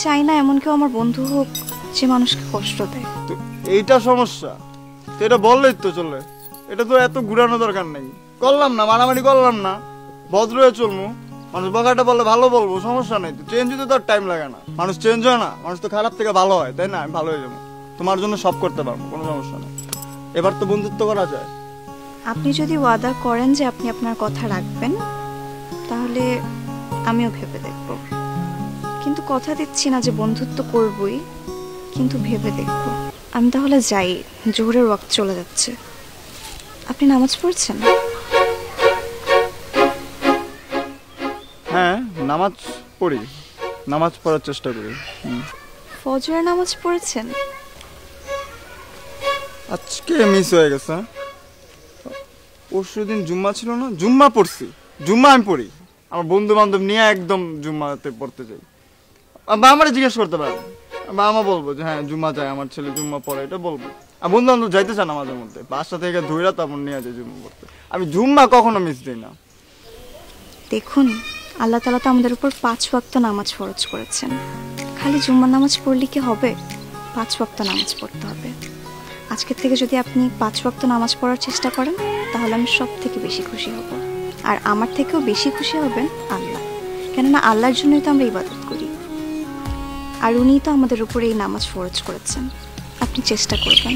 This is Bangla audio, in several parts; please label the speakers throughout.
Speaker 1: চাই না এমন কেউ আমার বন্ধু হোক যে মানুষকে কষ্ট দেয়।
Speaker 2: তো এইটা সমস্যা, তো এটা বললেই তো চলে। এটা তো এত ঘুরানো দরকার নেই। করলাম না, মারামারি করলাম না, ভদ্র হয়ে চলবো। মানুষ বকাটা বললে ভালো বলবো, সমস্যা নেই। চেঞ্জ হতে তো আর টাইম লাগে না। মানুষ চেঞ্জ হয় না, মানুষ তো খারাপ থেকে ভালো হয়, তাই না? আমি ভালো হয়ে যাবো, তোমার জন্য সব করতে পারবো, কোনো সমস্যা নেই। এবার তো বন্ধুত্ব করা যায়।
Speaker 1: আপনি যদি ওয়াদা করেন যে আপনি আপনার কথা রাখবেন, তাহলে আমিও ভেবে দেখব। কিন্তু কথা দিচ্ছি না যে বন্ধুত্ব করবই, কিন্তু ভেবে দেখব। আমি তাহলে যাই, জোহরের ওয়াক্ত চলে যাচ্ছে। আপনি নামাজ পড়ছেন?
Speaker 2: হ্যাঁ, নামাজ পড়ি, নামাজ পড়ার চেষ্টা করি।
Speaker 1: ফজরের নামাজ পড়েছেন?
Speaker 2: আজকে মিস হয়ে গেছে। পরশুদিন জুম্মা ছিল না, জুম্মা পড়ছি। জুম্মা আমি পড়ি, আমার বন্ধু বান্ধব নিয়ে একদম জুম্মাতে পড়তে যাই। বা আমার জিজ্ঞেস করতে পারেন, বা আমা বলবো যে হ্যাঁ জুম্মা যায়, আমার ছেলে জুম্মা পড়ে, এটা বলবো। আর বন্ধু বান্ধব যাইতে চান আমাদের মধ্যে, বাসা থেকে ধৈরা তারপর নিয়ে যায় জুম্মা পড়তে। আমি জুম্মা কখনো মিস দিই না।
Speaker 1: দেখুন, আল্লাহ তাআলা তো আমাদের উপর 5 ওয়াক্ত নামাজ ফরজ করেছেন। খালি জুম্মার নামাজ পড়লে কি হবে? 5 ওয়াক্ত নামাজ পড়তে হবে। আজকের থেকে যদি আপনি 5 ওয়াক্ত নামাজ পড়ার চেষ্টা করেন, তাহলে আমি সব থেকে বেশি খুশি হব। আর আমার থেকেও বেশি খুশি হবেন আল্লাহ, কেননা আল্লাহর জন্যই তো আমরা ইবাদত করি, আর উনিই তো আমাদের উপরে এই নামাজ ফরজ করেছেন। আপনি চেষ্টা করবেন।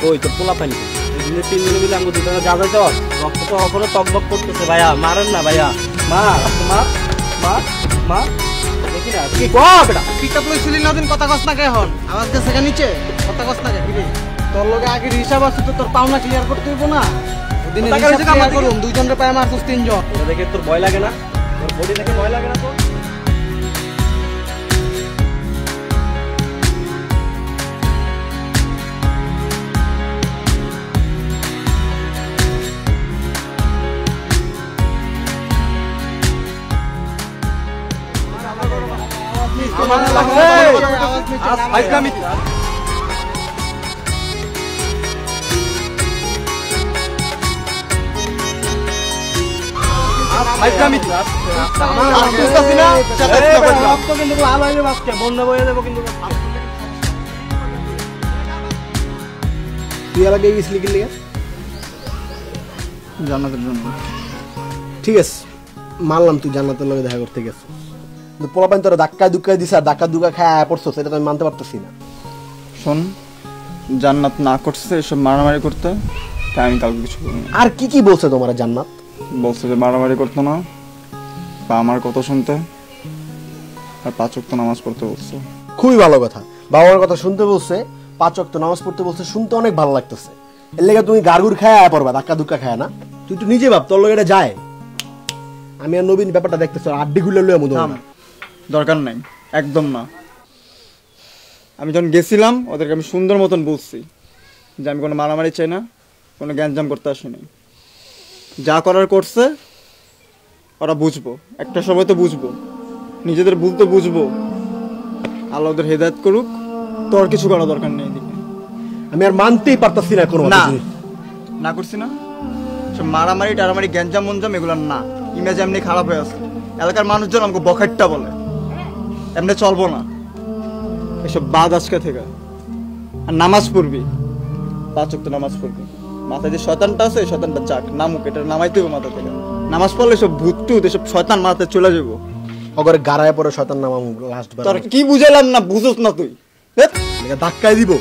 Speaker 3: ওই তো পোলা পানি তিনজনে মিলে আমাকে দুজনে গাঁজা দেওয়া রক্ত তো এখনো টকবক করতেছে। ভাইয়া মারেন না ভাইয়া, মা মা মা মা দেখি না কি বেটা
Speaker 4: পিকআপ লইছিলি না দিন কথা কস না কে হন আওয়াজ গেছে কে নিচে কথা কস না কে ফিরে তোর লগে আগের হিসাব আছে তো তোর পাওনা ক্লিয়ার করতে হইব না ওদিন হিসাব ক্লিয়ার করুন দুইজনের পায়ে মারছস তিনজন।
Speaker 3: এটা দেখে তোর ভয় লাগে না? তোর বডি দেখে ভয় লাগে না তোর?
Speaker 2: জান্নাতের জন্য।
Speaker 5: ঠিক আছে, মানলাম তুই জান্নাতের লগে দেখা করতে গেছ, কিন্তু পোলাপাইন তোরা ধাক্কা দুক্কা দিছে আর ধাক্কা দুক্কা খায় আয়া পড়ছো, সেটা তো আমি মানতে পারতেছি না।
Speaker 2: শোন, জান্নাত না করছে এসব মারামারি করতে, তাই আমি কাউকে কিছু বলি না।
Speaker 5: আর কি কি বলছে তোমার জান্নাত?
Speaker 2: বলছে যে মারামারি করতো না, বা আমার কথা শুনতে, আর 5 ওয়াক্ত নামাজ পড়তে বলছে।
Speaker 5: খুবই ভালো কথা, বাবার কথা শুনতে বলছে, 5 ওয়াক্ত নামাজ পড়তে বলছে, শুনতে অনেক ভালো লাগতেছে। এর লেগে তুমি গারগুর খায় আয়া পড়বা, ধাক্কা দুক্কা খায় না। তুই তো নিজে ভাব তোর লগে এটা যায়। আমি আর নবীন ব্যাপারটা দেখতেছি, আড্ডি গুলো লয়ে মতো
Speaker 2: দরকার নাই, একদম না। আমি যখন গেছিলাম ওদেরকে আমি সুন্দর মতন বলছি যে আমি কোনো মারামারি চাই না, কোনো গ্যাঞ্জাম করতে আসিনি। যা করার করছে ওরা বুঝবো, একটা সময় তো বুঝবো, নিজেদের ভুল তো বুঝবো। আল্লাহ ওদের হেদায়েত করুক, তোর কিছু করা দরকার নেই। এদিকে
Speaker 5: আমি আর মানতেই পারতাছি না কোনো
Speaker 2: না করছি না, সব মারামারি টারামারি গ্যাঞ্জাম মঞ্জাম এগুলো না। ইমেজ এমনি খারাপ হয়ে আছে, এলাকার মানুষজন আমাকে বখাট্টা বলে, এমনি চলবো না। এসব বাদ আজকে থেকে। আর নামাজ পড়বি, 5 ওয়াক্ত নামাজ পড়বি। মাথায় যে শয়তানটা আছে, শয়তানটা যাক, নামুক, এটা নামাইতে হবে মাথা থেকে। নামাজ পড়লে সব ভূত টুত এসব শয়তান মাথায় চলে যাবো।
Speaker 5: অগরে গাড়ায় পরে শয়তান নামামু লাস্ট বার।
Speaker 2: তোর কি বুঝালাম না, বুঝোস না তুই।
Speaker 5: ধাক্কায় দিব।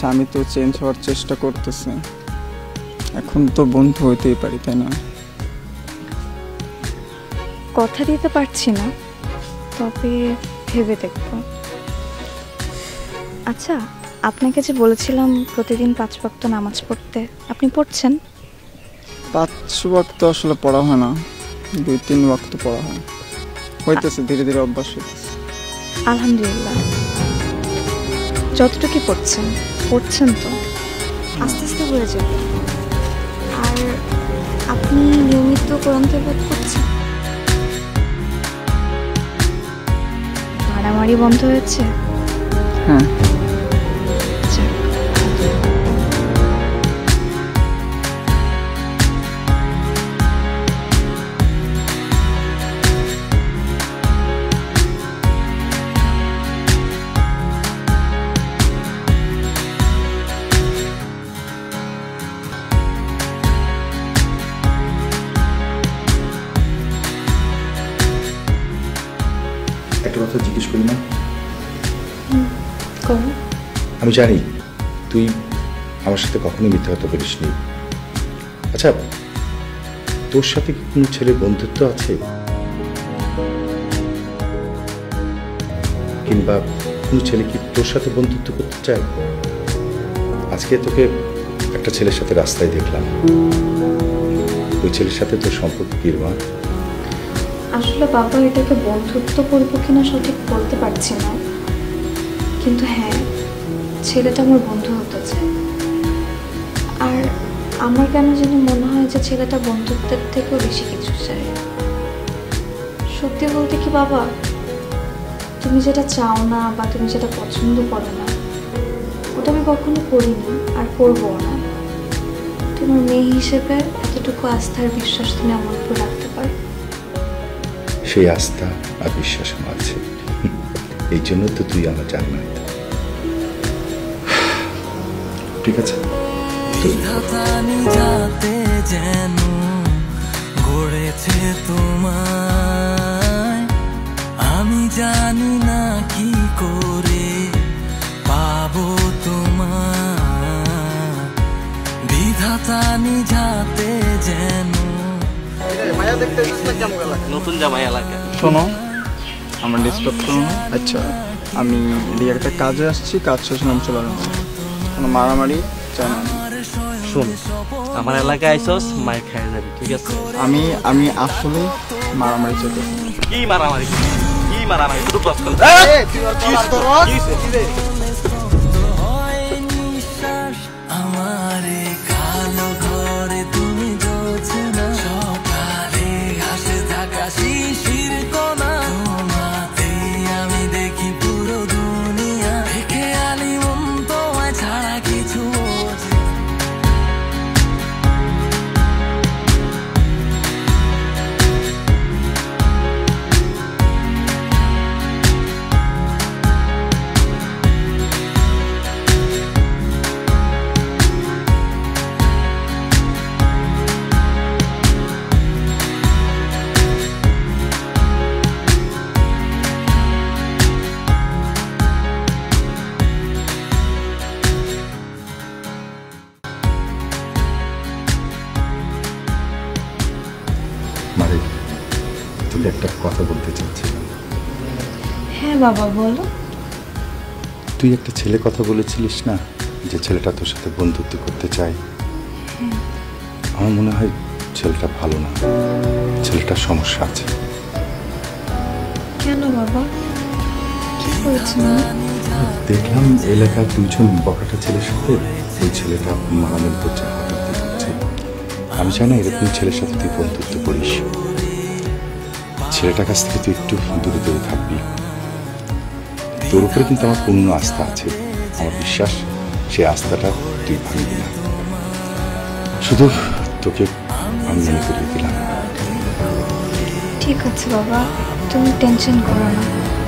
Speaker 2: আচ্ছা আমি তো চেঞ্জ হওয়ার চেষ্টা করতেছি, এখন তো বন্ধু হইতেই পারি, তাই না?
Speaker 1: কথা দিতে পারছি না, তবে ভেবে দেখব। আচ্ছা, আপনাকে যে বলেছিলাম প্রতিদিন 5 ওয়াক্ত নামাজ পড়তে, আপনি পড়ছেন?
Speaker 2: 5 ওয়াক্ত আসলে পড়া হয় না, 2-3 ওয়াক্ত পড়া হয়, হইতেছে ধীরে ধীরে অভ্যাস হইতেছে।
Speaker 1: আলহামদুলিল্লাহ। যতটুকু পড়ছেন তো আস্তে আস্তে হয়ে যাবে। আর আপনি নিয়মিত কোরআন তেলাওয়াত করছেন? মারামারি বন্ধ হয়েছে?
Speaker 2: হ্যাঁ।
Speaker 1: যাক।
Speaker 6: একটা কথা জিজ্ঞেস করি না?
Speaker 1: করুন।
Speaker 6: আমি জানি তুই আমার সাথে কখনোই মিথ্যা কথা বলিসনি। আচ্ছা, তোর সাথে কি কোনো ছেলের বন্ধুত্ব আছে, কিংবা কোনো ছেলে কি তোর সাথে বন্ধুত্ব করতে চায়? আজকে তোকে একটা ছেলের সাথে রাস্তায় দেখলাম, ওই ছেলের সাথে তোর সম্পর্ক কি মা?
Speaker 1: আসলে বাবা, এটাকে বন্ধুত্ব বলবো কিনা সঠিক বলতে পারছি না, কিন্তু হ্যাঁ, ছেলেটা আমার বন্ধু হতে চায়। আর আমার কেন যেন মনে হয় যে ছেলেটা বন্ধুত্বের থেকেও বেশি কিছু চায়। সত্যি বলতে কি বাবা, তুমি যেটা চাও না বা তুমি যেটা পছন্দ করো না, ওটা আমি কখনো করিনি আর করবো না। তোমার মেয়ে হিসেবে এতটুকু আস্থার বিশ্বাস তুমি আমার উপর রাখতে পারো।
Speaker 6: সেই আস্থা আর বিশ্বাস আমার আছে, এই জন্য তো তুই আমার জান্নাত। ঠিক আছে,
Speaker 7: যাতে যেন গড়েছে তোমায়, আমি জানি না কি করে পাবো তোমায়, বিধাতা নিজাতে যেন।
Speaker 4: মায়া দেখতে কেমন লাগে?
Speaker 3: নতুন জামাই এলাকা।
Speaker 2: শোনো, আমার ডিস্টার্ব করো না। আচ্ছা, আমি এদিকে একটা কাজে আসছি, কাজ শেষ নাম চলে যাবো, কোনো মারামারি চাই না।
Speaker 3: শোন, আমার এলাকায় আইসস, মায়ের খাই যাবি, ঠিক আছে?
Speaker 2: আমি আসলে মারামারি চাইতে।
Speaker 3: কি মারামারি? কি মারামারি? শুধু ক্লাস করলে
Speaker 7: আমারে কালো ঘরে তুমি জ্বলছে না, সকালে ঘাসে থাকা শিশির কোনা, তোমাতে আমি দেখি পুরো দুনিয়া, দেখে আলি মন তোমায় ছাড়া কিছু বোঝে।
Speaker 6: মানে তোকে একটা কথা বলতে চাচ্ছিলাম।
Speaker 1: হ্যাঁ বাবা, বলো।
Speaker 6: তুই একটা ছেলে কথা বলেছিলিস না, যে ছেলেটা তোর সাথে বন্ধুত্ব করতে চায়। আমার মনে হয় ছেলেটা ভালো না, ছেলেটার সমস্যা আছে।
Speaker 1: কেন বাবা, কি করেছেন?
Speaker 6: দেখলাম এলাকার 2জন বকাটা ছেলের সাথে ওই ছেলেটা মারামারি করছে, হাতাহাতি করছে। আমি চাই না এরকম ছেলের সাথে তুই বন্ধুত্ব করিস। ছেলেটার কাছ থেকে তুই একটু দূরে দূরে থাকবি। তোর উপরে কিন্তু আমার পূর্ণ আস্থা আছে, আমার বিশ্বাস সেই আস্থাটা তুই ভাঙবি না। শুধু তোকে আমি মনে করিয়ে দিলাম।
Speaker 1: ঠিক আছে বাবা, তুমি টেনশন করো না,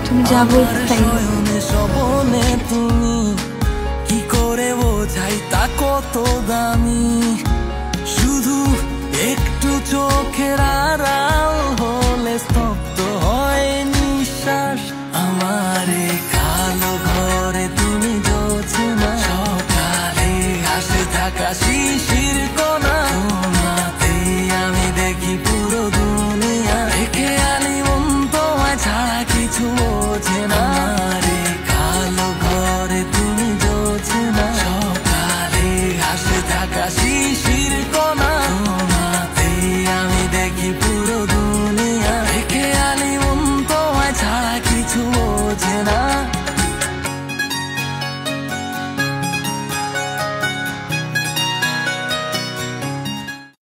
Speaker 1: তুমি যা বলবে তাই।
Speaker 7: স্বপনে তুমি কি করে বোঝাই তা কত দামি, শুধু একটু চোখের আড়াল